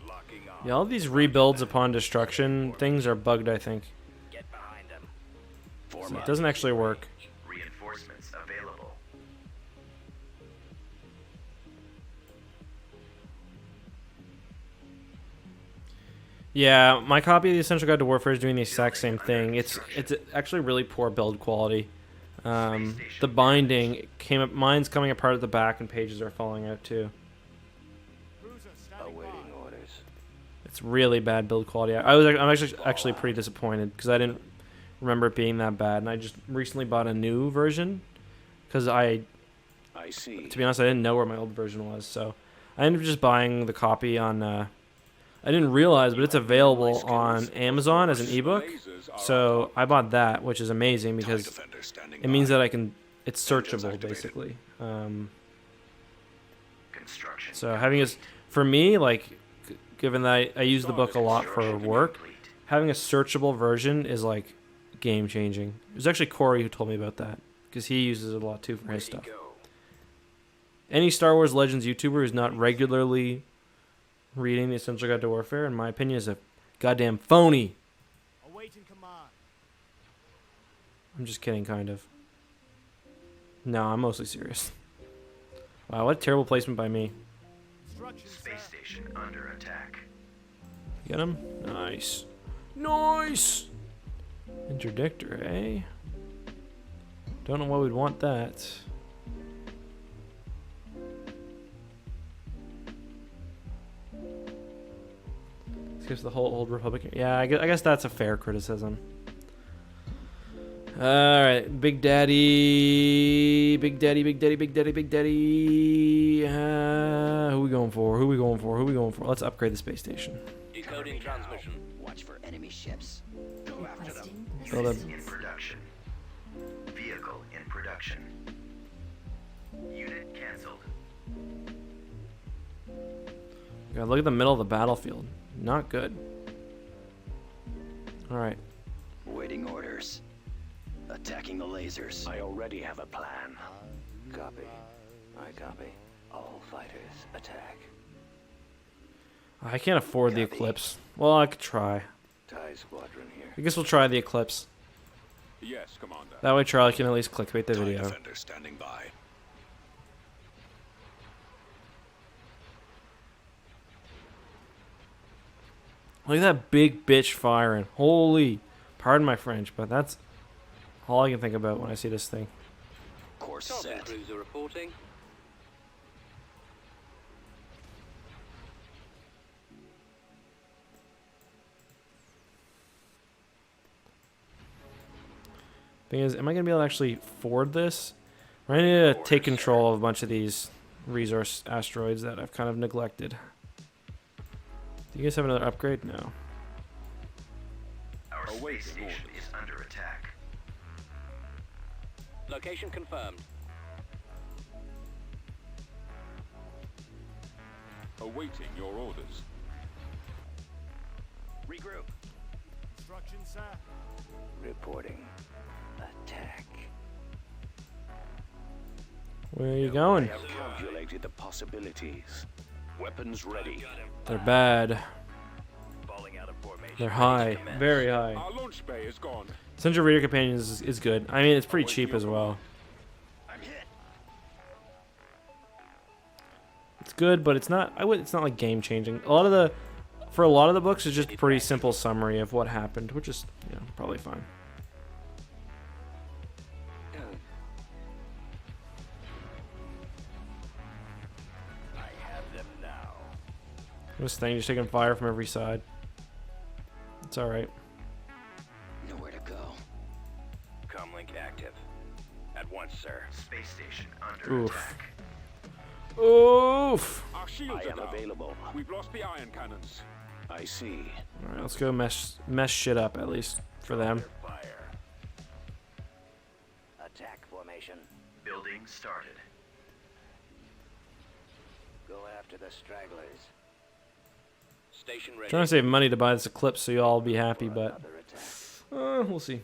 Locking on. Yeah, all these rebuilds upon destruction things are bugged, I think. Get behind them. Form So it up. doesn't actually work. Reinforcements available. Yeah, my copy of the Essential Guide to Warfare is doing the exact same thing. It's actually really poor build quality. The binding mine's coming apart at the back, and pages are falling out too. Cruiser standing by. Awaiting orders. It's really bad build quality. I'm actually pretty disappointed because I didn't remember it being that bad, and I just recently bought a new version because I see. to be honest, I didn't know where my old version was, so I ended up just buying the copy on. I didn't realize, but it's available on Amazon as an ebook. So I bought that, which is amazing because it means that it's searchable basically. So having this, for me, like, given that I use the book a lot for work, having a searchable version is like game changing. It was actually Corey who told me about that because he uses it a lot too for his stuff. Any Star Wars Legends YouTuber who's not regularly reading the Essential Guide to Warfare, in my opinion, is a goddamn phony. Awaiting command. I'm just kidding, kind of. No, I'm mostly serious. Wow, what terrible placement by me. Instructions, sir. Space station under attack. Get him? Nice. Nice! Interdictor, eh? Don't know why we'd want that. Gives the whole old Republic. Yeah, I guess that's a fair criticism. All right, Big Daddy. Who we going for? Who we going for? Let's upgrade the space station. Decoding transmission. Watch for enemy ships. Requesting Build up. Unit in production. Vehicle in production. Unit cancelled. God, look at the middle of the battlefield. Not good. All right. Waiting orders. Attacking the lasers. I already have a plan. Copy. I copy. All fighters attack. I can't afford the Eclipse. Well, I could try. TIE squadron here. I guess we'll try the Eclipse. Yes, Commander. That way Charlie can at least clickbait the video. Defender standing by. Look at that big bitch firing. Holy. Pardon my French, but that's all I can think about when I see this thing. Course Target set. cruiser reporting. Thing is, am I going to be able to actually afford this? I need to take control of a bunch of these resource asteroids that I've kind of neglected. Do you guys have another upgrade? No. Our Awaiting space station orders. is under attack. Location confirmed. Awaiting your orders. Regroup. Instructions, sir. Reporting. Attack. Where are you going? I have calculated the possibilities. Weapons ready. They're bad. Falling out of formation. They're high. Very high. Our launch bay is gone. Central Reader Companion is good. I mean, it's pretty cheap as well. I'm hit. It's good, but it's not. It's not like game changing. For a lot of the books, it's just a pretty simple summary of what happened, which is probably fine. I have them now. This thing just taking fire from every side. It's all right. Nowhere to go. Comlink active. At once, sir. Space station under Oof. attack. Oof. Our shields I are am down. available. We've lost the iron cannons. I see. All right, let's go mess shit up at least for them. Fire. Attack formation. Building started. Go after the stragglers. Station ready. Trying to save money to buy this Eclipse so y'all be happy, but Another attack. we'll see.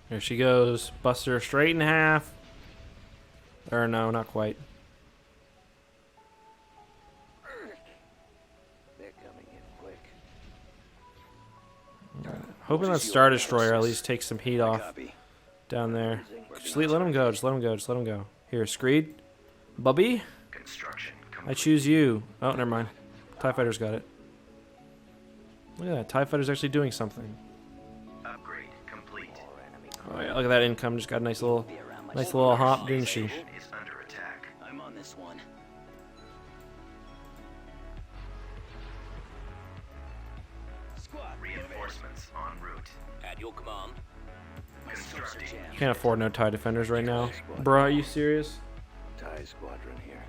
There she goes. Bust her straight in half. Or no, not quite. They're coming in quick. Hoping that Star Destroyer at least takes some heat off Copy. down there. Just let him go. Just let him go. Just let him go. Here, Screed. Bubby, Construction I complete. choose you. Oh, never mind. TIE Fighter's got it. Look at that. TIE Fighter's actually doing something. Upgrade complete. More enemy. Oh yeah, look at that income. Just got a nice little Be around my hop, didn't she? Station is under attack. I'm on this Command. Constructing. Can't afford no TIE defenders right now. Bruh, are you serious? TIE Squadron here.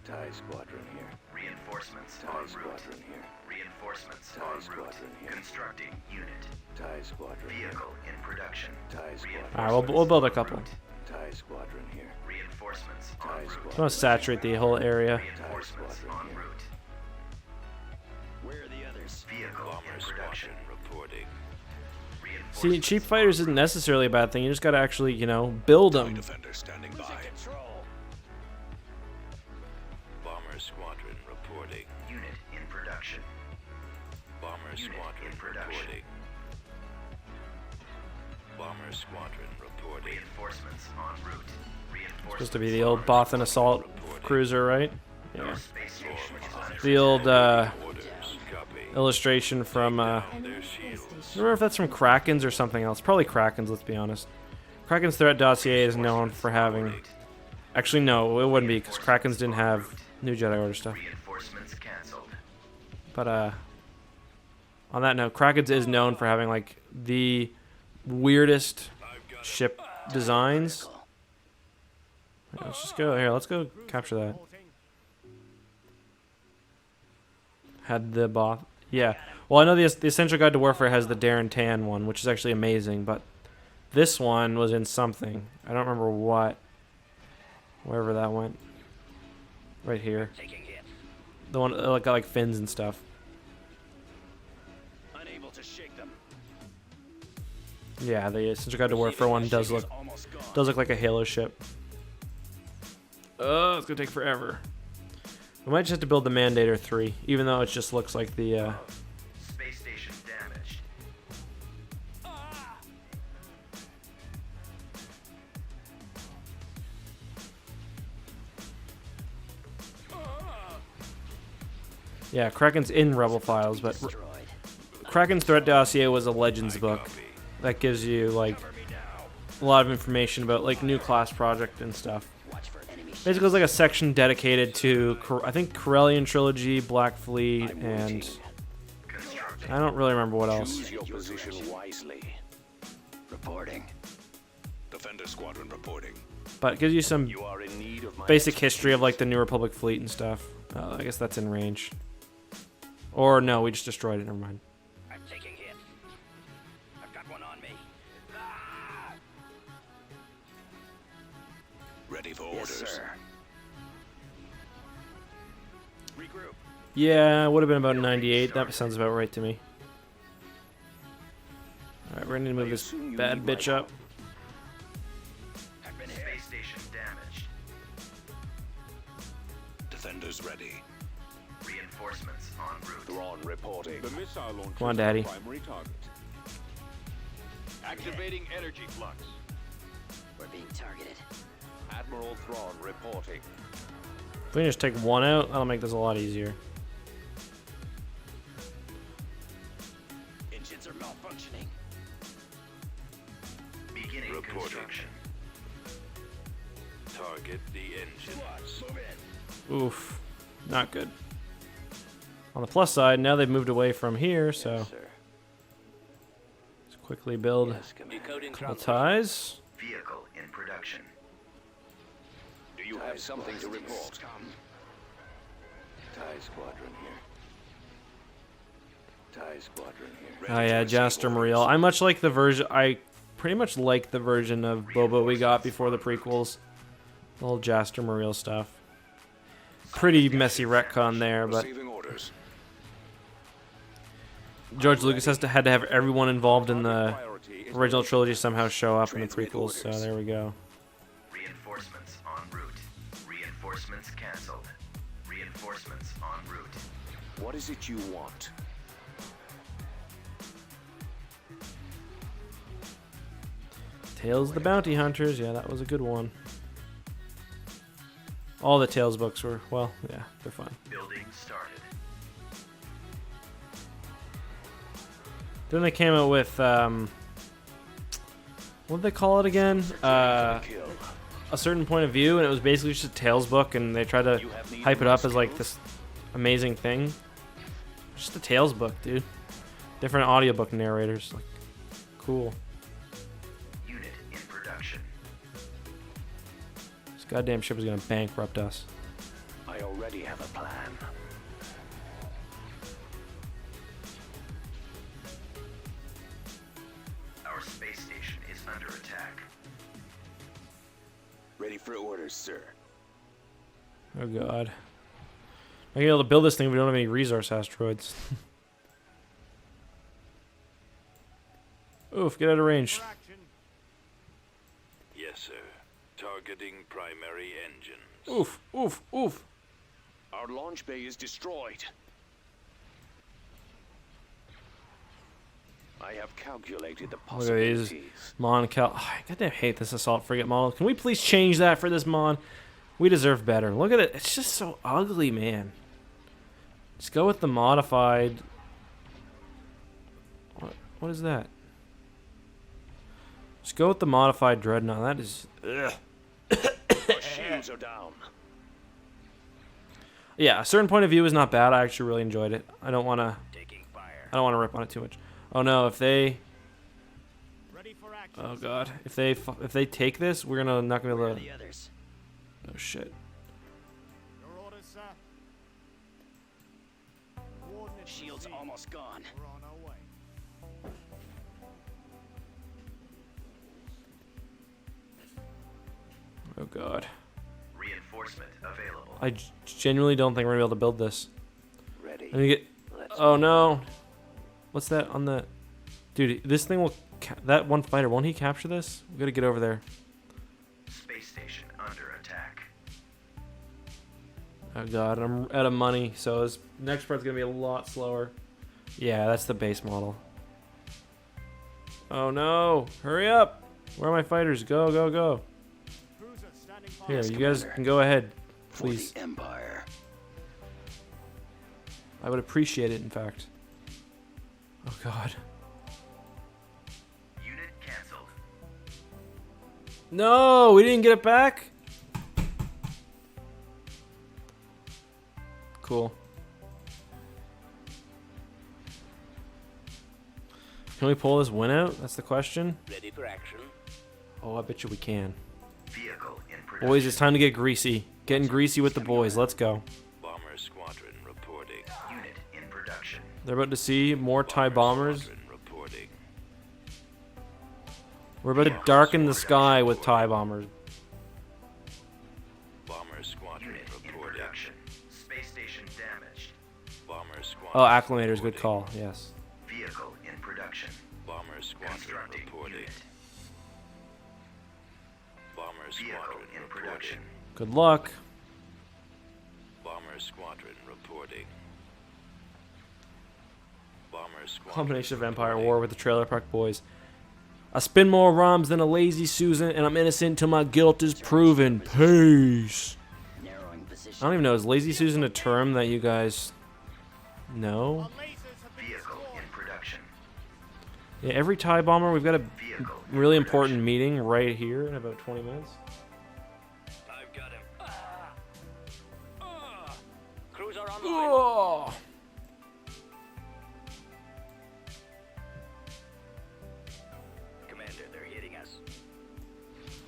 TIE Squadron here. Reinforcements TIE en route. Squadron here. Reinforcements TIE en route. Squadron here. Constructing unit. TIE Squadron here. Vehicle in production. TIE Squadron. Alright, we'll build a couple. TIE Squadron here. Reinforcements TIE en route. Squadron. I want to saturate the whole area. Reinforcements en route. Where are the others? Vehicle Bomber in production. Squadron reporting. See, cheap fighters isn't necessarily a bad thing. You just gotta actually, you know, build them. Defender standing by. Control. Bomber Squadron reporting. Unit in production. Bomber Unit Squadron in production. reporting. Bomber Squadron reporting. Reinforcements en route. Reinforcements Supposed to be the old Bothan assault cruiser, right? Yeah. space station is under The old Orders. Copy. illustration from. Their Enemy shields. space I station. don't remember if that's from Kraken's or something else. Probably Kraken's, let's be honest. Kraken's threat dossier is known for having. Actually, no, it wouldn't be because Kraken's didn't have New Jedi Order stuff. Reinforcements cancelled. But on that note, Kraken's is known for having like the weirdest ship designs. Yeah, let's just go here. Let's go capture that. Had the Both. Yeah. Well, I know the Essential Guide to Warfare has the Darren Tan one, which is actually amazing, but this one was in something. I don't remember what. Wherever that went. Right here. Taking hit. The one that got like fins and stuff. Unable to shake them. Yeah, the Essential Guide to Warfare one does look like a Halo ship. Oh, it's gonna take forever. We might just have to build the Mandator 3, even though it just looks like the. Space station damaged. Yeah, Kraken's in Rebel Files, but Kraken's threat dossier was a Legends book that gives you like a lot of information about like new class project and stuff. Watch for enemy Basically, it's like a section dedicated to I think Corellian Trilogy, Black Fleet, and I don't really remember what else. Choose your position wisely. reporting. Defender Squadron reporting. But it gives you some You are in need of my basic history of like the New Republic fleet and stuff. I guess that's in range. Or no, we just destroyed it. Never mind. I'm taking hit. I've got one on me. ready for Yes, orders. sir. Regroup. Yeah, it would have been about 98. That sounds about right to me. Alright, we're gonna move this bad bitch up. Space station damaged. Defenders ready. Reinforcements en route. Thrawn reporting. The missile launcher Come on, is Daddy. the primary target. Activating energy flux. We're being targeted. Admiral Thrawn reporting. If we can just take one out, that'll make this a lot easier. Engines are malfunctioning. Beginning Reporting. construction. Target the engines. Move in. Oof. Not good. On the plus side, now they've moved away from here, so Yes, sir. let's quickly build Yes, Commander. Decoding a couple transmission. ties. Vehicle in production. Do you have something to report? TIE Squadron here. TIE Squadron here. Oh yeah, Jaster Muriel. I much like the version. I pretty much like the version of Boba we got before the prequels. The whole Jaster Muriel stuff. Pretty messy retcon there, but Receiving orders. George Lucas had to have everyone involved in the Priority is original trilogy somehow show up in the prequels. So there we go. Reinforcements en route. Reinforcements cancelled. Reinforcements en route. What is it you want? Tales of the Bounty Hunters. Yeah, that was a good one. All the Tales books were, well, yeah, they're fun. Building started. Then they came out with, what did they call it again? A Certain Point of View, and it was basically just a Tales book, and they tried to hype it up as like this amazing thing. Just a Tales book, dude. Different audiobook narrators. Like, Cool. Unit in production. This goddamn ship is gonna bankrupt us. I already have a plan. Our space station is under attack. Ready for orders, sir. Oh god. I'm not gonna be able to build this thing if we don't have any resource asteroids. Oof, get out of range. For action. Yes, sir. Targeting primary engines. Oof, oof, oof. Our launch bay is destroyed. I have calculated the Look at these possibilities. Mon Cal. I goddamn hate this assault frigate model. Can we please change that for this Mon? We deserve better. Look at it. It's just so ugly, man. Let's go with the modified. What is that? Let's go with the modified dreadnought. That is. Ugh. Our shields are down. Yeah, a certain point of view is not bad. I actually really enjoyed it. I don't want to. Taking fire. I don't want to rip on it too much. Oh no! If they. Ready for action. Oh god! If they take this, we're not gonna be Where able are to. the others? Oh shit! Your orders, sir. Coordinates Shields received. almost gone. We're on our way. Oh god! Reinforcement available. I genuinely don't think we're gonna be able to build this. Ready. Let me get. Let's Oh no! What's that on the? Dude, this thing will. That one fighter, won't he capture this? We gotta get over there. Space station under attack. Oh god, I'm out of money, so this next part's gonna be a lot slower. Yeah, that's the base model. Oh no! Hurry up! Where are my fighters? Go, go, go! Cruiser standing by. Here, Yes, you guys Commander. can go ahead, for please. the Empire. I would appreciate it, in fact. Oh god. Unit cancelled. No! We didn't get it back? Cool. Can we pull this win out? That's the question. Ready for action. Oh, I bet you we can. Vehicle in production. Boys, it's time to get greasy. Getting greasy with the boys. Let's go. Bomber squadron reporting. Unit in production. They're about to see more TIE bombers. Squadron reporting. We're about to darken the sky with TIE bombers. Bomber squadron Unit in reporting. production. Space station damaged. Bomber squadron. Oh, acclimator's good reporting. call. Yes. Vehicle in production. Bomber squadron Constructing reporting. unit. Bomber Vehicle squadron in reporting. production. Good luck. Bomber squadron reporting. Bomber squadron. Combination of Empire reporting. War with the Trailer Park Boys. I spin more ROMs than a lazy Susan, and I'm innocent till my guilt is proven. Peace. Narrowing position. I don't even know. Is lazy Susan a term that you guys know? Our lasers have been Vehicle destroyed. in production. Yeah, every TIE bomber, we've got a Vehicle in really production. important meeting right here in about 20 minutes. I've got him. Cruiser online. Oh. Commander, they're hitting us.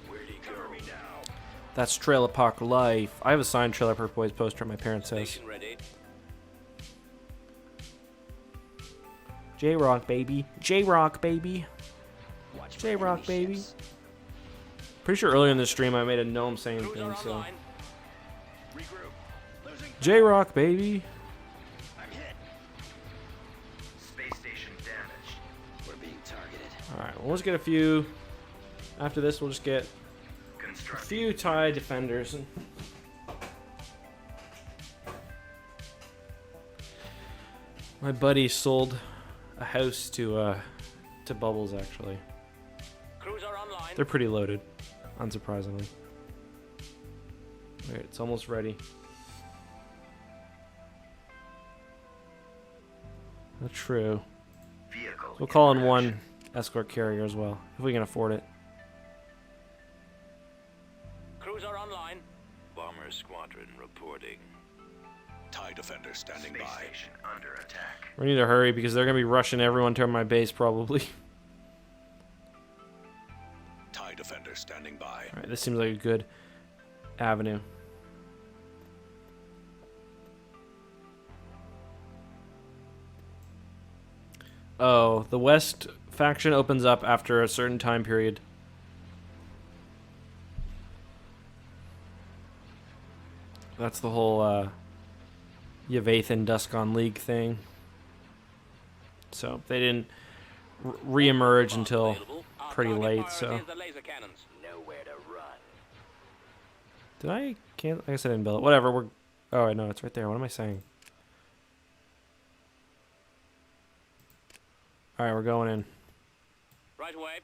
Where'd he go? Now. That's Trailer Park Life. I have a signed Trailer Park Boys poster at my parents' house. Station ready. J-Rock, baby. J-Rock, baby. Watch for J-Rock, enemy baby. ships. Pretty sure earlier in the stream I made a gnome saying Cruiser thing, so. online. Regroup. Losing. J-Rock, baby. I'm hit. Space station damaged. We're being targeted. Alright, well, let's get a few. After this, we'll just get a Constructing. few TIE defenders. My buddy sold a house to Bubbles, actually. Cruiser online. They're pretty loaded, unsurprisingly. Alright, it's almost ready. That's true. Vehicle. We'll call in production. one escort carrier as well, if we can afford it. Cruiser online. Bomber squadron reporting. TIE defender standing Space by. station under attack. We need to hurry because they're going to be rushing everyone to my base, probably. TIE defender standing by. All right, this seems like a good avenue. Oh, the West faction opens up after a certain time period. That's the whole Yavathan Duskon League thing. So they didn't re-emerge until pretty late. So Nowhere to run. did I can't? I guess I didn't build it. Whatever. We're. Oh, I know it's right there. What am I saying? All right, we're going in. Right away.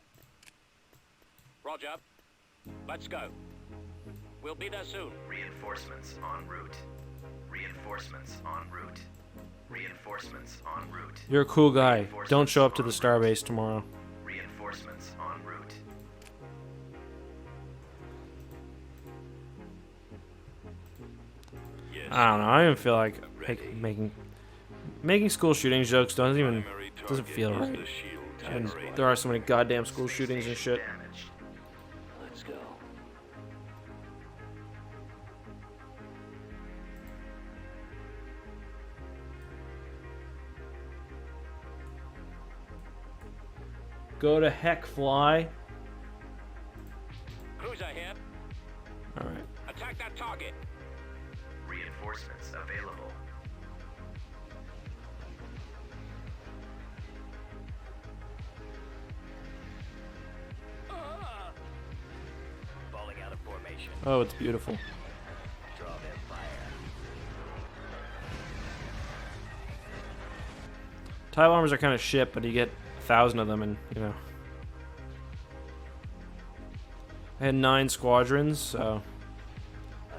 Roger. Let's go. We'll be there soon. Reinforcements en route. Reinforcements en route. Reinforcements en route. You're a cool guy. Don't show up to the starbase tomorrow. Reinforcements en route. I don't know. I don't even feel like making school shootings jokes doesn't feel right. And there are so many goddamn school shootings and shit. Damaged. Let's go. Go to heck, fly. Cruiser here. All right. Attack that target. Reinforcements available. Falling out of formation. Oh, it's beautiful. Draw their fire. TIE bombers are kind of shit, but you get 1,000 of them, and you know. I had 9 squadrons, so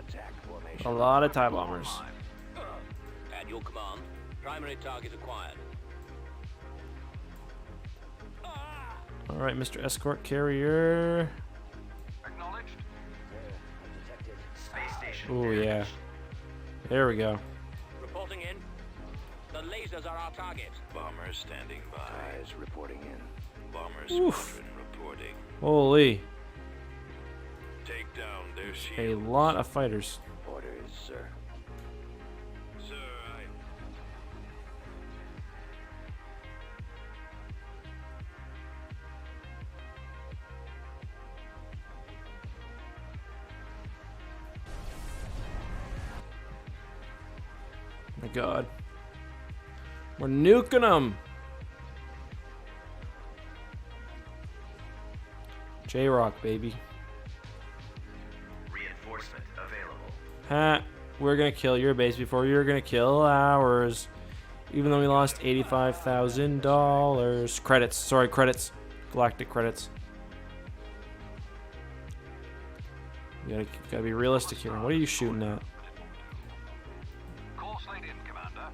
Attack formation. a lot of TIE bombers. At your command. Primary target acquired. All right, Mr. Escort Carrier. Acknowledged. Detected. Space station. Oh yeah. There we go. Reporting in. The lasers are our target. Bombers standing by. TIEs reporting in. Bombers Oof. squadron reporting. Holy, Take down their a shield. lot of fighters. Orders, sir. Sir, My God, we're nuking them. J-Rock, baby. Reinforcement available. Ha! We're gonna kill your base before you're gonna kill ours. Even though we lost $85,000. Credits. Sorry, credits. Galactic credits. You gotta be realistic here. What are you shooting at? Course laid in, Commander.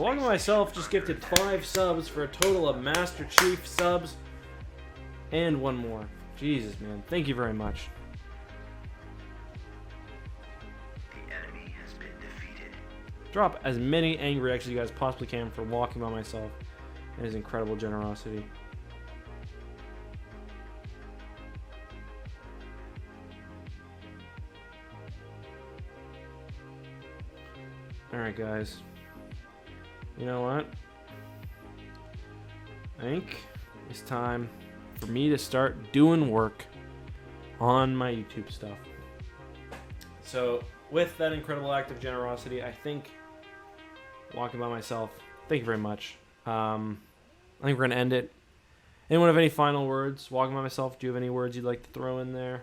One of myself just gifted 5 subs for a total of Master Chief subs. And 1 more. Jesus, man. Thank you very much. The enemy has been defeated. Drop as many angry X's as you guys possibly can for walking by myself and his incredible generosity. Alright, guys. You know what? I think it's time for me to start doing work on my YouTube stuff. So, with that incredible act of generosity, I think walking by myself, thank you very much. I think we're going to end it. Anyone have any final words? Walking by myself, do you have any words you'd like to throw in there?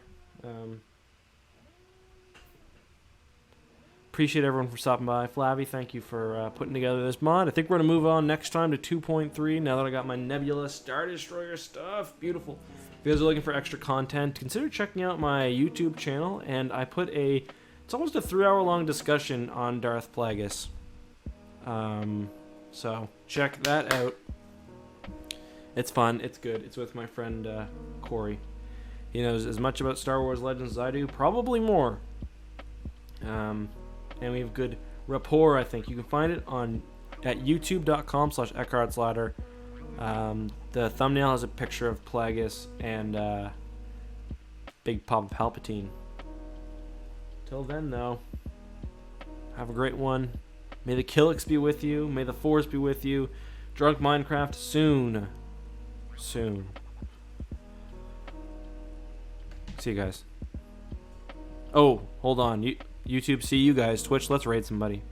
Appreciate everyone for stopping by. Flavby, thank you for putting together this mod. I think we're going to move on next time to 2.3 now that I got my Nebula Star Destroyer stuff. Beautiful. If you guys are looking for extra content, consider checking out my YouTube channel. And I put it's almost a 3-hour-long discussion on Darth Plagueis. So check that out. It's fun. It's good. It's with my friend Corey. He knows as much about Star Wars Legends as I do, probably more. And we have good rapport, I think. You can find it at youtube.com/EckhartsLadder. The The thumbnail has a picture of Plagueis and Big Papa Palpatine. Till then, though, have a great one. May the Killix be with you. May the Force be with you. Drunk Minecraft soon. Soon. See you guys. Oh, hold on. YouTube, see you guys. Twitch, let's raid somebody.